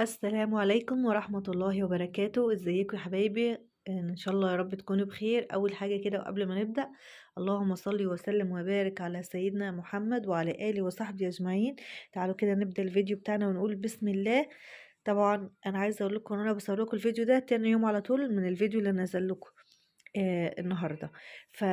السلام عليكم ورحمة الله وبركاته. ازيكم يا حبايبي؟ ان شاء الله يا رب تكونوا بخير. اول حاجة كده وقبل ما نبدأ، اللهم صل وسلم وبارك على سيدنا محمد وعلى آله وصحبه اجمعين. تعالوا كده نبدأ الفيديو بتاعنا ونقول بسم الله. طبعا انا عايزه اقول لكم ان انا بصور لكم الفيديو ده تاني يوم على طول من الفيديو اللي نزل لكم النهارده. ف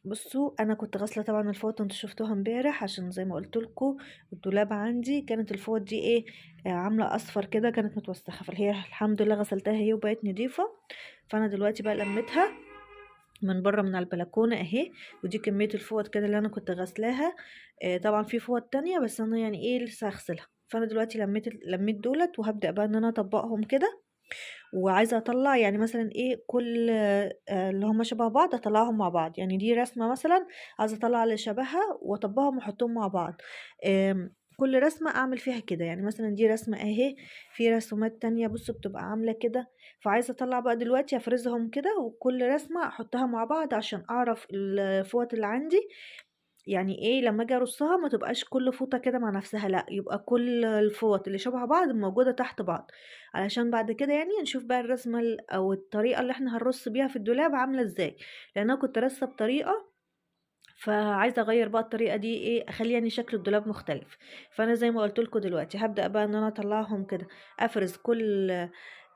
بصوا، انا كنت غاسله طبعا الفوط، انتوا شفتوها امبارح عشان زي ما قلت لكم الدولاب عندي كانت الفوط دي ايه، عامله اصفر كده، كانت متوسخه، فهي الحمد لله غسلتها هي وبقت نضيفه. فانا دلوقتي بقى لميتها من بره من على البلكونه اهي. ودي كميه الفوط كده اللي انا كنت غسلاها. طبعا في فوط تانية بس انا يعني ايه لسه هغسلها. فانا دلوقتي لميت دولت وهبدا بقى ان انا اطبقهم كده. وعايزة اطلع يعني مثلا ايه كل اللي هما شبه بعض اطلعهم مع بعض. يعني دي رسمة مثلا عايزة اطلع اللي شبهها واطبقهم واحطهم مع بعض. كل رسمة اعمل فيها كده. يعني مثلا دي رسمة اهي، في رسومات تانية بصوا بتبقى عاملة كده. فعايزة اطلع بقى دلوقتي افرزهم كده وكل رسمة احطها مع بعض عشان اعرف الفوط اللي عندي. يعني ايه لما اجي ارصها ما تبقاش كل فوطة كده مع نفسها، لا يبقى كل الفوط اللي شبه بعض موجودة تحت بعض. علشان بعد كده يعني نشوف بقى الرسمة او الطريقة اللي احنا هنرص بيها في الدولاب عاملة ازاي. لان انا كنت راسة بطريقة، فعايزه اغير بقى الطريقه دي ايه، اخلي يعني شكل الدولاب مختلف. فانا زي ما قلت لكم دلوقتي هبدا بقى ان انا اطلعهم كده، افرز كل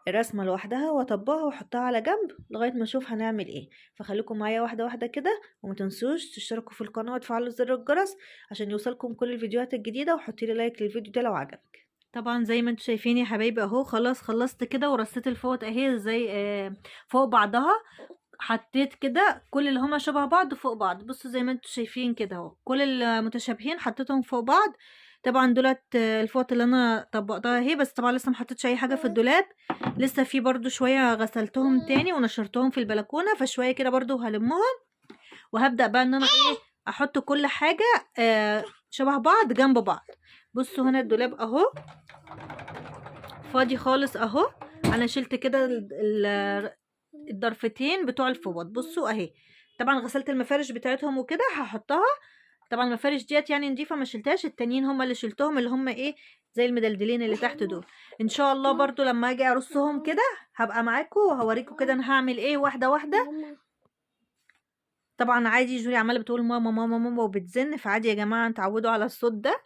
رسمه لوحدها واطبقها واحطها على جنب لغايه ما اشوف هنعمل ايه. فخليكم معايا واحده واحده كده، وما تنسوش تشتركوا في القناه وتفعلوا زر الجرس عشان يوصلكم كل الفيديوهات الجديده، وحطي لي لايك للفيديو ده لو عجبك. طبعا زي ما انتم شايفين يا حبايبي اهو، خلاص خلصت كده ورصيت الفوط اهي زي فوق بعضها. حطيت كده كل اللي هما شبه بعض فوق بعض، بصوا زي ما انتم شايفين كده اهو، كل المتشابهين حطيتهم فوق بعض. طبعا دولت الفوط اللي انا طبقتها اهي، بس طبعا لسه محطتش اي حاجه في الدولاب. لسه في برضو شويه غسلتهم تاني ونشرتهم في البلكونه، فشويه كده برضو هلمهم. وهبدا بقى ان انا ايه، احط كل حاجه شبه بعض جنب بعض. بصوا هنا الدولاب اهو فاضي خالص اهو. انا شلت كده الضرفتين بتوع الفوط، بصوا اهي. طبعا غسلت المفارش بتاعتهم وكده هحطها. طبعا المفارش ديت يعني نضيفه ما شلتهاش، التانيين هم اللي شلتهم، اللي هم ايه زي المدلدلين اللي تحت دول. ان شاء الله برضو لما اجي ارصهم كده هبقى معاكم وهوريكم كده انا هعمل ايه واحده واحده. طبعا عادي جولي عماله بتقول ماما ماما ماما وبتزن، فعادي يا جماعه تعودوا على الصوت ده.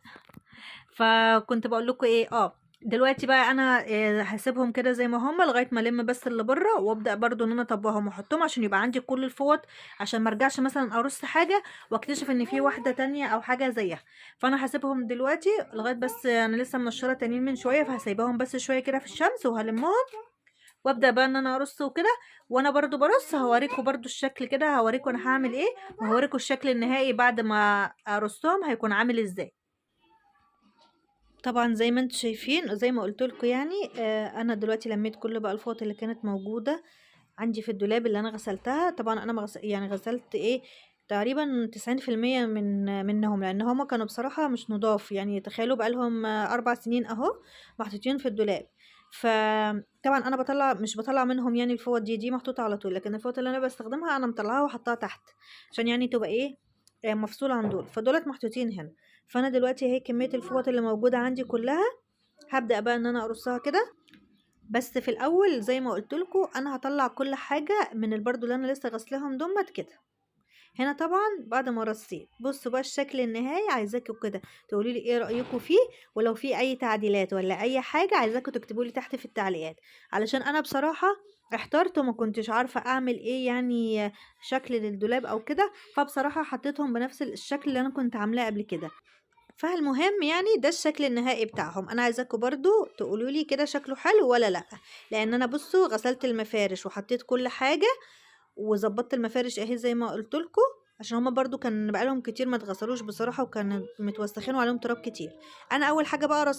فكنت بقول لكم ايه دلوقتي بقى انا هسيبهم كده زي ما هم لغايه ما الم بس اللي بره، وابدا برضو ان انا اطبقهم واحطهم عشان يبقى عندي كل الفوط، عشان ما ارجعش مثلا ارص حاجه واكتشف ان في واحده تانية او حاجه زيها. فانا هسيبهم دلوقتي لغايه، بس انا لسه منشره تانيين من شويه، فهسيبهم بس شويه كده في الشمس وهلمهم وابدا بقى ان انا ارص وكده. وانا برضو برص هوريكم برضو الشكل كده، هوريكم انا هعمل ايه، وهوريكم الشكل النهائي بعد ما ارصهم هيكون عامل ازاي. طبعا زي ما انتم شايفين زي ما قلت لكم يعني انا دلوقتي لميت كل بقى الفوط اللي كانت موجوده عندي في الدولاب اللي انا غسلتها. طبعا انا يعني غسلت ايه تقريبا 90% منهم، لان هما كانوا بصراحه مش نضاف. يعني تخيلوا بقالهم 4 سنين اهو محطوطين في الدولاب. فطبعا انا مش بطلع منهم يعني الفوط دي محطوطه على طول، لكن الفوط اللي انا بستخدمها انا مطلعاها وحطها تحت عشان يعني تبقى ايه مفصوله عن دول، فدولت محطوطين هنا. فانا دلوقتي اهي كميه الفوط اللي موجوده عندي كلها هبدا بقى ان انا ارصها كده. بس في الاول زي ما قلت لكم انا هطلع كل حاجه من البردو اللي انا لسه غسلاهم دمت كده. هنا طبعا بعد ما رصيت بصوا بقى الشكل النهائي، عايزاكم كده تقولوا لي ايه رايكم فيه، ولو في اي تعديلات ولا اي حاجه عايزاكم تكتبوا لي تحت في التعليقات. علشان انا بصراحه احترت وما كنتش عارفه اعمل ايه يعني شكل للدولاب او كده، فبصراحه حطيتهم بنفس الشكل اللي انا كنت عاملاه قبل كده. فالمهم يعني ده الشكل النهائي بتاعهم. انا عايزاكم برضو تقولوا لي كده شكله حلو ولا لا. لان انا بصوا غسلت المفارش وحطيت كل حاجه وظبطت المفارش اهي زي ما قلت لكم، عشان هما برضو كان بقالهم كتير ما اتغسلوش بصراحه وكان متوسخين وعليهم تراب كتير. انا اول حاجه بقى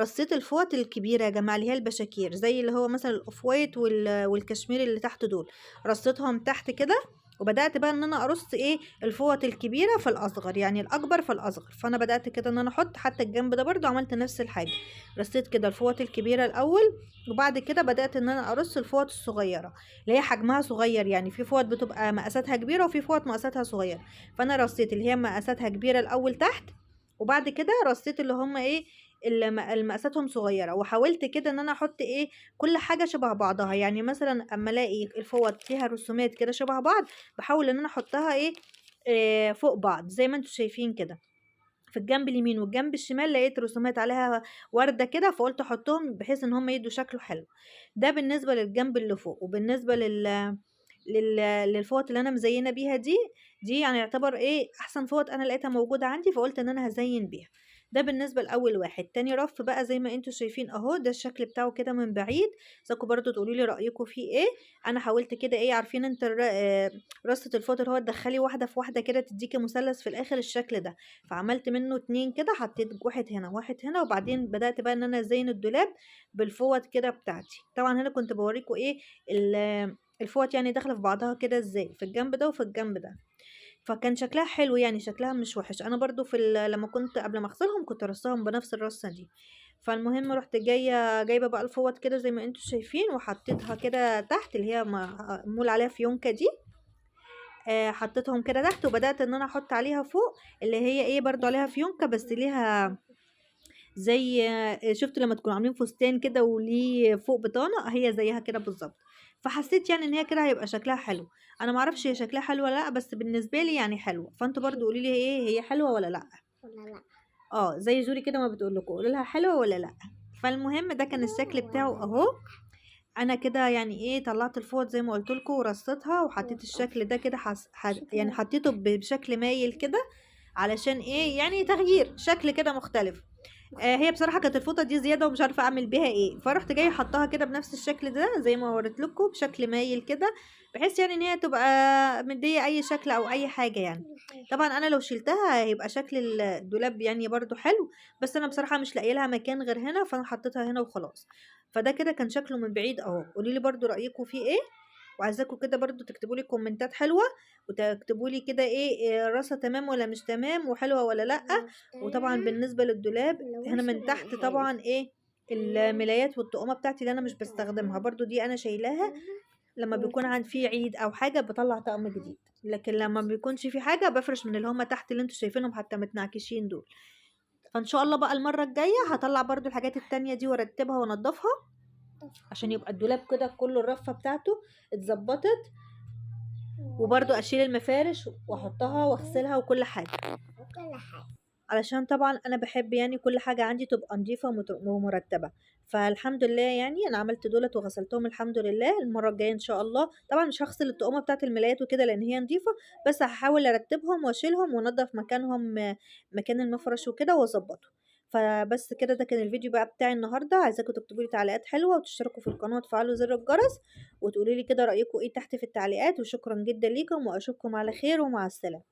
رصيت الفوط الكبيره يا جماعه اللي هي البشاكير، زي اللي هو مثلا الاوف وايت والكشمير اللي تحت دول، رصيتهم تحت كده. وبدات بقى ان انا ارص ايه الفوط الكبيره في الاصغر، يعني الاكبر في الاصغر. فانا بدات كده ان انا احط حتى الجنب ده برضو عملت نفس الحاجه، رصيت كده الفوط الكبيره الاول، وبعد كده بدات ان انا ارص الفوط الصغيره اللي هي حجمها صغير. يعني في فوط بتبقى مقاساتها كبيره وفي فوط مقاساتها صغيره، فانا رصيت اللي هي مقاساتها كبيره الاول تحت، وبعد كده رصيت اللي هم ايه المقاساتهم صغيرة، وحاولت كده إن أنا أحط إيه كل حاجة شبه بعضها، يعني مثلًا أمّا ألاقي الفوط فيها رسومات كده شبه بعض باحاول إن أنا أحطها إيه فوق بعض زي ما أنتم شايفين كده. في الجنب اليمين والجنب الشمال لقيت رسومات عليها وردة كده، فقُلت أحطهم بحيث إن هُم يدّوا شكله حلو. ده بالنسبة للجنب اللي فوق، وبالنسبة لل للفوط اللي أنا مزيّنة بيها دي يعني يعتبر إيه أحسن فوط أنا لقيتها موجودة عندي، فقُلت إن أنا هازيّن بيها. ده بالنسبة لأول واحد. تاني رف بقى زي ما أنتم شايفين أهو، ده الشكل بتاعه كده من بعيد، عايزاكم برضه تقولوا لي رأيكم فيه إيه. أنا حاولت كده إيه عارفين أنت رصة الفوط اللي هو تدخّلي واحدة في واحدة كده تدّيكِ مثلث في الآخر الشكل ده. فعملت منه 2 كده، حطيت واحد هنا وواحد هنا، وبعدين بدأت بقى إن أنا أزين الدولاب بالفوط كده بتاعتي. طبعًا هنا كنت باوريكم إيه الفوط يعني داخلة في بعضها كده إزاي، في الجنب ده وفي الجنب ده. فكان شكلها حلو يعني شكلها مش وحش. أنا برضه لمّا كنت قبل ما أغسلهم كنت رصاهم بنفس الرصة دي. فالمهم رُحت جايبة بقى الفوط كده زي ما أنتم شايفين، وحطيتها كده تحت اللي هي معمول عليها فيونكة دي. حطيتهم كده تحت، وبدأت إن أنا أحط عليها فوق اللي هي إيه برضه عليها فيونكة بس ليها زي شُفتوا لمّا تكونوا عاملين فستان كده وليه فوق بطانة، هي زيها كده بالضبط. فحسيت يعني إن هي كده هيبقى شكلها حلو. أنا ما أعرفش هي شكلها حلو والّا لأ، بس بالنسبة لي يعني حلوة. فأنتم برضه قولوا لي إيه هي حلوة والّا لأ؟ زي جوري كده ما بتقول لكم، قولوا لها حلوة والّا لأ. فالمهم ده كان الشكل بتاعه أهو. أنا كده يعني إيه طلّعت الفوط زي ما قُلت لكم ورصيتها وحطيت الشكل ده كده يعني حطيته بشكل مايل كده علشان إيه، يعني تغيير شكل كده مختلف. هي بصراحة كانت الفوطة دي زيادة ومش عارفة أعمل بيها إيه، فرُحت جاية حاطاها كده بنفس الشكل ده زي ما وريت لكم بشكل مايل كده، بحيث يعني إن هي تبقى مديّة أي شكل أو أي حاجة يعني. طبعًا أنا لو شِلتها هيبقى شكل الدولاب يعني برضه حلو، بس أنا بصراحة مش لاقية لها مكان غير هنا، فأنا حطيتها هنا وخلاص. فده كده كان شكله من بعيد أهو. قولوا لي برضه رأيكم فيه إيه، وعايزاكم كده برضه تكتبوا لي كومنتات حلوة، وتكتبوا لي كده إيه الرصة تمام والّا مش تمام وحلوة والّا لأ. وطبعًا بالنسبة للدولاب هنا من تحت طبعًا إيه الملايات والطقومة بتاعتي اللي أنا مش باستخدمها برضه دي أنا شايلاها لمّا بيكون في عيد أو حاجة باطلّع طقم جديد، لكن لمّا ما بيكونش في حاجة بافرش من اللي هُم تحت اللي أنتم شايفينهم حتى متنعكشين دول. فإن شاء الله بقى المرّة الجاية هاطلّع برضه الحاجات التانية دي وأرتّبها وأنضّفها، عشان يبقى الدولاب كده كُلّه الرفة بتاعته اتضبّطت، وبرضه أشيل المفارش وأحطها وأغسلها وكل حاجة. علشان طبعًا أنا باحب يعني كل حاجة عندي تبقى نضيفة ومرتبة. فالحمد لله يعني أنا عملت دُولة وغسلتهم الحمد لله. المرّة الجاية إن شاء الله طبعًا مش هاغسل الطقومة بتاعة الملايات وكده لإن هي نضيفة، بس هاحاول أرتّبهم وأشيلهم وأنضّف مكانهم مكان المفرش وكده وأضبّطه. فبس كده ده كان الفيديو بقى بتاعي النهارده. عايزاكم تكتبوا لي تعليقات حلوة وتشتركوا في القناة وتفعلوا زر الجرس، وتقولوا لي كده رأيكم إيه تحت في التعليقات. وشكرًا جدًا ليكم وأشوفكم على خير ومع السلامة.